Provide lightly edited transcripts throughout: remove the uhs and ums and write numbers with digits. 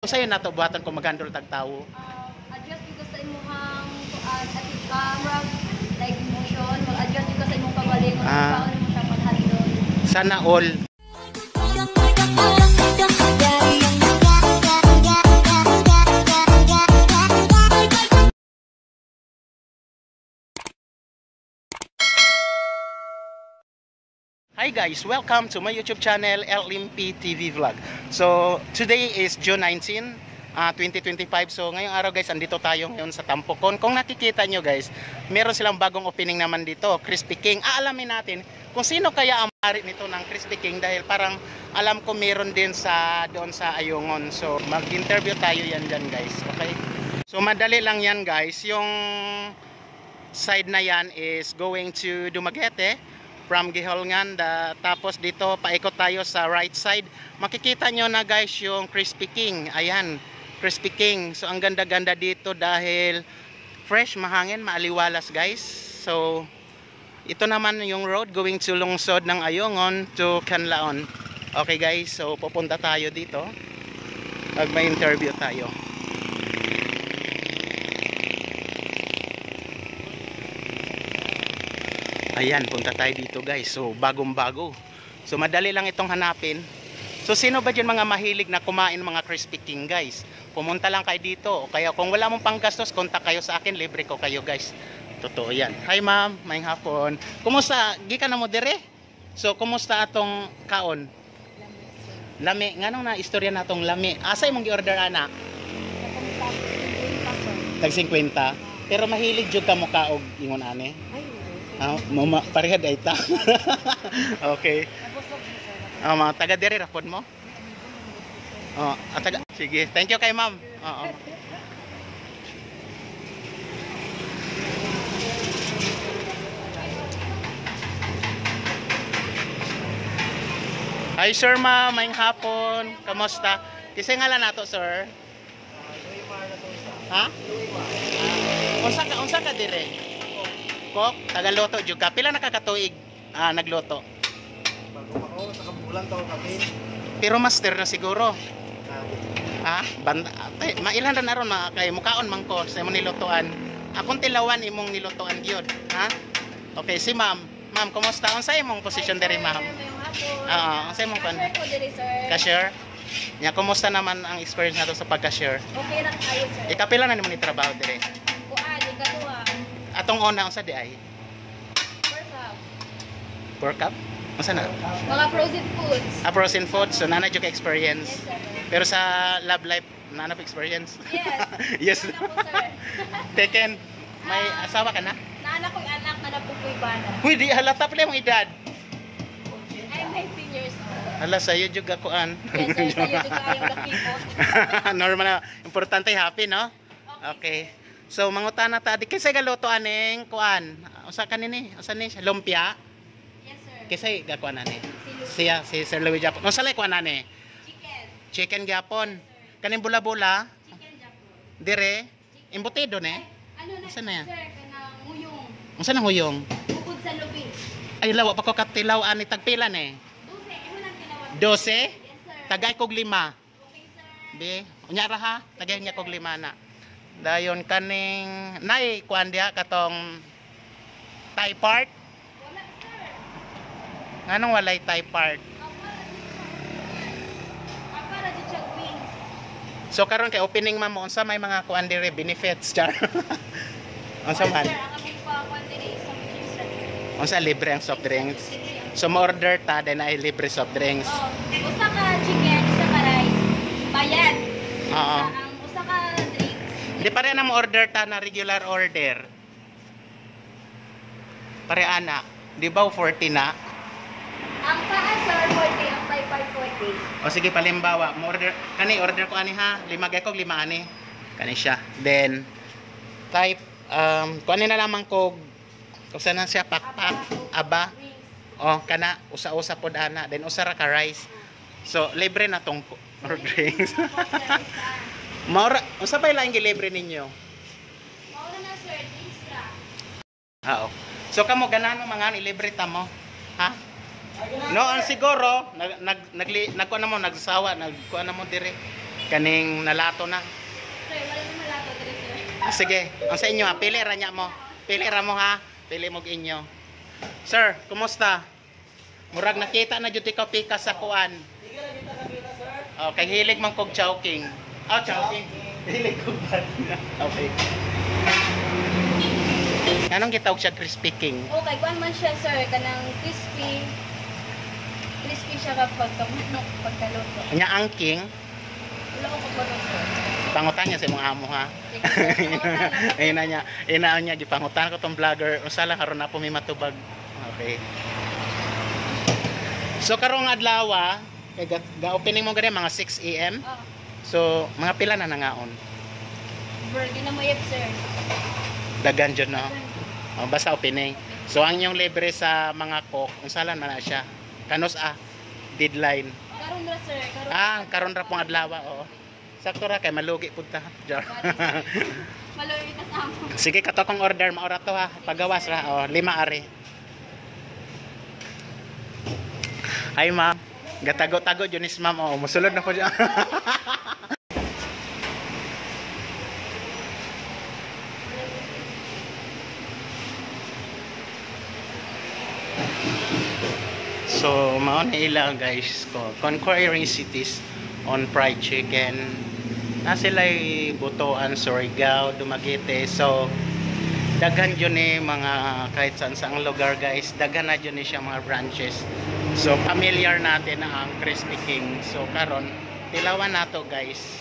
Sa'yo na to buhatan ko maghandol tag tawo. Adjust ko sa imong camera like motion, mag-adjust ko sa imong kawaling kung paano mo siya pag-handle. Sana all. Hi guys, welcome to my YouTube channel, LMP TV Vlog. So, today is June 19, 2025. So, ngayong araw guys, andito tayo ngayon sa Tampokon. Kung nakikita nyo guys, meron silang bagong opening naman dito, Crispy King. Aalamin natin kung sino kaya ang may nito ng Crispy King dahil parang alam ko meron din doon sa Ayungon. So, mag-interview tayo yan dyan guys, okay? So, madali lang yan guys. Yung side na yan is going to Dumaguete from Giholngan, tapos dito paikot tayo sa right side. Makikita nyo na guys yung Crispy King. Ayan, Crispy King. So ang ganda-ganda dito dahil fresh, mahangin, maaliwalas guys. So ito naman yung road going to lungsod ng Ayungon to Canlaon. Okay guys, so pupunta tayo dito pag may interview tayo. Ayan, punta tayo dito guys. So, bagong-bago. So, madali lang itong hanapin. So, sino ba dyan mga mahilig na kumain mga Crispy King guys? Pumunta lang kayo dito. O kaya kung wala mong panggastos, kontak kayo sa akin. Libre ko kayo guys. Totoo yan. Hi ma'am, maayong hapon. Kumusta? Gikan na mo dire? So, kumusta atong kaon? Lami. Nganong na istorya na atong lami? Asay mong gi-order anak? Tag 50. Pero mahilig jud ka mo kaog ingon ane? Mama, parehad ay ta. Okay. Mga taga diri rapod mo? Taga. Sige, thank you kay ma'am. Oo. Hi sir ma'am, maayong hapon. Kamusta? Kisay ngalan nato sir? Ha? Unsa ka dire? Kok, taga-loto juga. Pila nakakatuig nagloto? Bago ako, nakabulan to kami. Pero master na siguro. Ha? Banda. Mailan na naron kay mukaon man ko sa imong nilutuan. Akong tilawan imong nilutuan gyud, ha? Okay, si ma'am. Ma'am, kumusta? Unsa imong position diri, ma'am? Unsa imong pan? Cashier. Nya kumusta naman ang experience nato sa pag-cashier? Okay ra kayo sir. Ikapila na nimo ni trabaho diri? Kuan, ikaduha. Atong una unsa di ay? Pork cup? Unsa na? Mga frozen foods. Frozen food, so nana jud ka experience. Yes, sir. Pero sa love life, nana pa experience? Yes. Yes. Ano po, sir? Teken, may asawa ka na? Naanak ko'y anak na napupoy bana. Huy, di halata pala yung edad. I'm 19 years old. Hala, sa'yo jud kuan. Yes, sir. Sa'yo din kayong nakipot. Normal na, importante happy, no? Okay. So mangutana ta di kisay galuto aning kuan. Usa kanini? Usa ni siya lumpia? Yes, sir. Kisay gakuan ani? Si Si Sir Louis Japon. Unsa lay kuan ani? Chicken. Chicken gyapon. Kaning bula-bula? Chicken japon. Dire, embutido ne? Ano na, Saan na yan? sir? Kanang nguyong. Unsa nang huyong? Bukod sa lubi. Ay lawa pa ko katilaw ani tagpila ne. 12. Imo nang tinawag. 12? Yes, sir. Tagay kog 5. Okay, sir. Be, unya ra ha, tagay niya kog 5 na. Dayon kaning nay kuan dia katong Thai part. Wala, sir. Nganong walay Thai part? Para di siya wings. So karon kay opening man mo unsa may mga kuan dire benefits char. Unsa man? Sir, ang aming pa-kuan din is soft drinks, sir. Unsa libre ang soft drinks? So mo-order ta then ay libre soft drinks. Usa ka chicken, usa ka rice. Bayad. Oo. Ang usa ka drinks. Di pare na mo-order ta na regular order. Pare ana, di ba 40 na? Ang paa, sir, 40. Ang Thai part 40. O sige palimbawa, mo-order kani order ko ani ha, 5 gay kog 5 ani. Kani siya. Then type kuan na lamang kog kung saan na siya pakpak aba. Oh, kana usa-usa pod ana, then usa ra ka rice. So libre na tong drinks. Maura, unsa pa ilaing gilibre ninyo? Mauna na, sir. Drinks ra. Oo. So kamo ganano mga ilibre ta mo? Ha? Noon siguro nagkuan na mo nagsawa, nagkuan na mo dire. Kaning nalato na. Sir, wala naman lato diri, sir. Sige, ang sa inyo ha, pili ra niya mo. Pili ra mo ha. Pili mo inyo. Sir, kumusta? Murag nakita na jud ikaw pika sa kuan. Oh, kay hilig man kog chowking. Oh, chowking. Hilig kog ban. Okay. Anong gitawag siya crispy king? Okay, kuan man siya, sir, kanang crispy. Crispy siya kapag kamunok pagkaluto. Nya ang king, Wala ko pagkaluto, sir. pangutan niya sa imong amo ha. Sige, sir. Ina niya gipangutan ko tong vlogger. Usa lang karon na po may matubag. Okay. So karong adlaw, kay ga-opening mo gani mga 6 AM. Oh, So mga pila na nangaon. burger na mo yep, sir. Dagan jud no. Oh, basta opening. So ang inyong libre sa mga cook, unsa lang man na siya. Kanos deadline. Karon ra, sir. Karon ra pong adlaw, oo. Sakto ra kay malugi pud ta. Jar. Maloy ka sa amo. Sige, kato kong order maura to ha. Pagawas ra. Oh, 5 ari. Hi ma'am. Gatago-tago Junis ma'am. Oh, musulod na ko diyan. So, mao na ilang guys ko. Conquering cities on fried chicken. Na sila'y butuan, Surigao, Dumaguete. So, daghan yun mga kahit saan saang lugar guys. Daghan na yun siya mga branches. So, familiar natin na ang Crispy King. So, karon tilawan nato guys.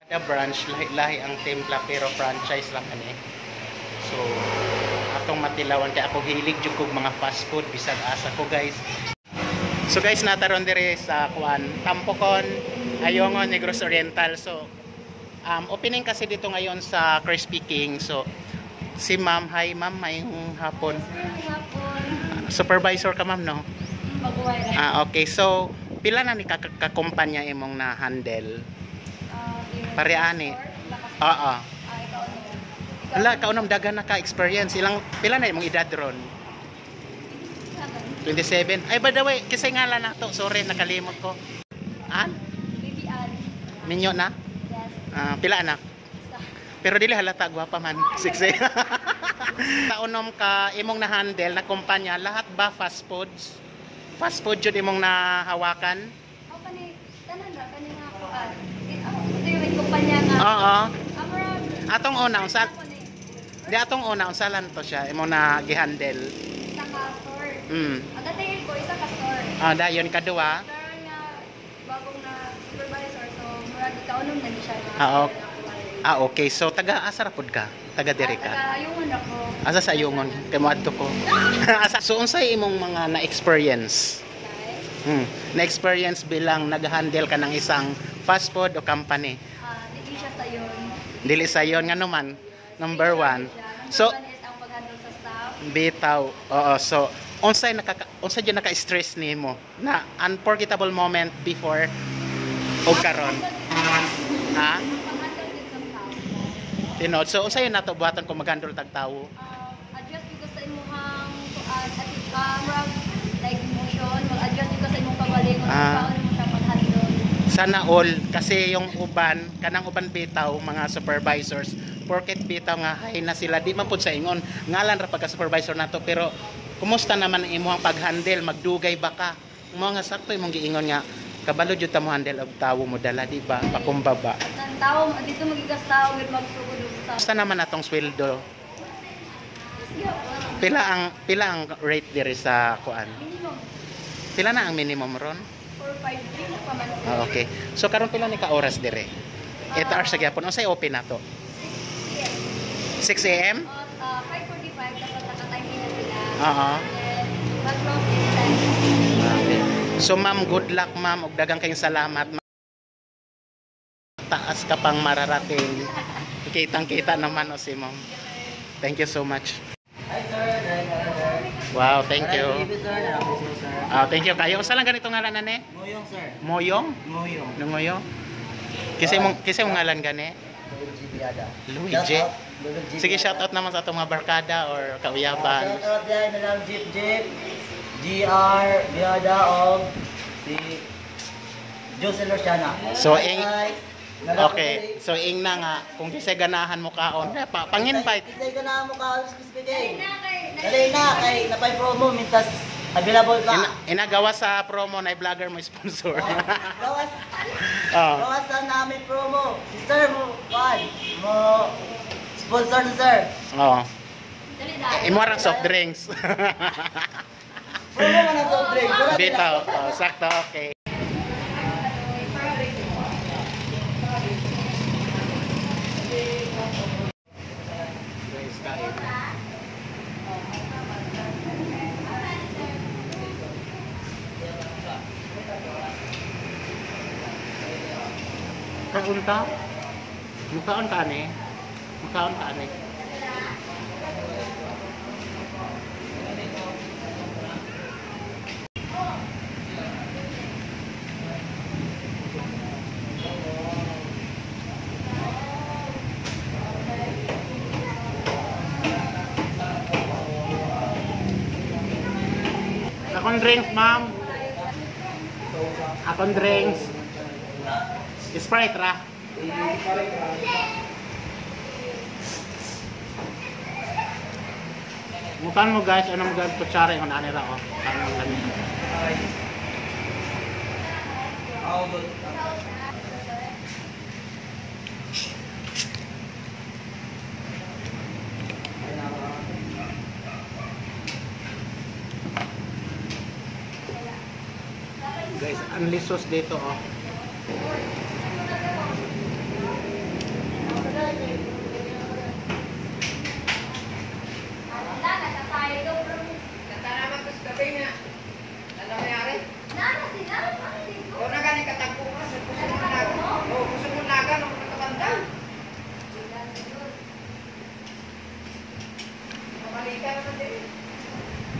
Kada branch, lahi-lahi ang timpla pero franchise lang ani. So, atong matilawan kay ako hilig jud kog mga fast food bisag asa ko guys. So guys, nataron dire sa kuan Tampokon, Ayongon, Negros Oriental. So opening kasi dito ngayon sa Crispy King. So si ma'am, hi ma'am, mayong hapon. Hapon. Supervisor ka ma'am no? Pag-uway ra. Okay. So pila na ni kakumpanya imong na handle? Pareani. Oo. Ikaw. Wala, kaunang dagan na ka-experience. Pila na imong edad ron? 27. Ay, by the way, kisay ngalan na to. Sorry, nakalimot ko. An? Bibian. Minyo na? Yes. Pila anak? Isa. Pero dili halata, gwapa man. Siksi. Kaunom ka, imong na-handle, na kumpanya, lahat ba fast foods? Fast food yun imong nahawakan? Ako kani, tanan ra, kani nga ako. Ito yung kumpanya nga. Oo. Amara. Atong una, di atong una, unsalan to siya, imong na gihandle. Isa ka store. Agatayin ko, isa ka store. Dayon kadua. Karon nga, bagong na supervisor, so murag ikaunom na ni siya na. Okay. So, taga-asa ra pud ka? Taga-diri ka? Taga-ayungon ako. Asa sa Ayungon? Kay moadto ko. So, unsay imong mga na-experience? Na-experience bilang nag-handle ka ng isang fast food o company? Hindi siya sa yun. Dili sa yon nga naman. Number 1. So, Number 1 is ang pag-handle sa staff. bitaw. Oo. So, unsay jud naka-stress nimo na unforgettable moment before o karon? Ha? Pag-handle din sa staff. Tinod. So, unsay nato buhaton kung mag-handle tag tawo? Adjust because sa imuhang murag like emotion, mag-adjust because sa imong kagalingon kung paano mo siya mag-handle. Sana all kasi yung kanang uban bitaw mga supervisors porket bitaw nga hay na sila di man pud sa ingon ngalan ra pagka supervisor nato pero kumusta naman ang imong pag-handle magdugay ba ka mo nga sakto imong giingon nga kabalo jud ta mo handle og tawo mo dala di ba pakumbaba Nang tao dito magigas tao gid magsugod sa. kumusta naman atong sweldo pila ang rate diri sa kuan Minimum pila na ang minimum ron 4-5 na pa man. okay so karon pila ni ka oras dire 8 hours sa gyapon unsay open nato 6 AM 5:45 dapat nakatime na sila. Oo. Then mag-close is time. Okay. So ma'am, good luck ma'am ug daghang kayong salamat. Taas ka pang mararating. Kitang-kita naman o si ma'am. Thank you so much. Hi sir. Wow, thank you. Sir. Thank you kayo. Usa lang ganito ngalan na ne? Moyong sir. Moyong? Moyong. Lungoyo? Kisay mong ngalan gani? Luigi Biada. Luigi. Sige, shout out naman sa atong mga barkada or kauyaban. Shout out yan na lang Jeep. GR Biada og si Jose Luciana. So, okay. So, ing na nga, kung kisay ganahan mo kaon, pang-invite. Kisay ka na mo ka, speaking. Dali na, kay napay promo, mintas available pa. Inagawa sa promo na vlogger mo sponsor. Gawas, Oh. gawas na namin promo. Si sir mo, mo sponsor na sir. Oh. Dali dali. Imorang soft drinks. Promo mo na soft drink. Dito, oh, sakto, okay. Guys, kain. Kaunta? Mukhaon ka ni? Mukhaon ka ni? Akong drinks, ma'am. Akong drinks. Sprite ra. Mutan mo guys, anong gawin kutsara yung anira ko. Anong lamin. Guys, ang lisos dito oh.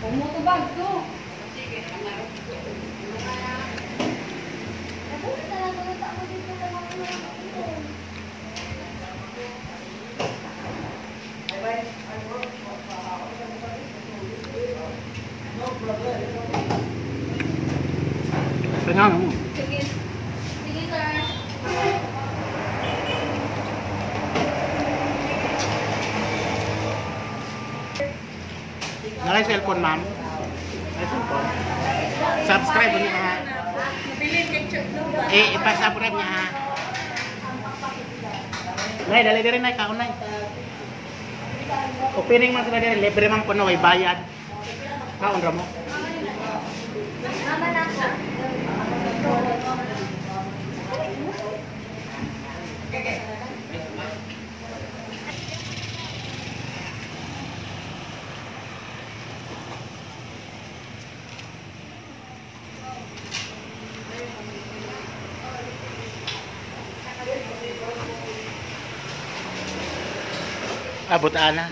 Umutubag to. Tingnan mo. Sige. Sige, sir. Nakay cellphone, ma'am. Nakay cellphone. Subscribe mo ha. Ipasubscribe niya ha. Nay, dali diri nay kaon nay. Opening man sila diri, libre man kuno way bayad. Kaon ra mo. Mama na. Abot ana.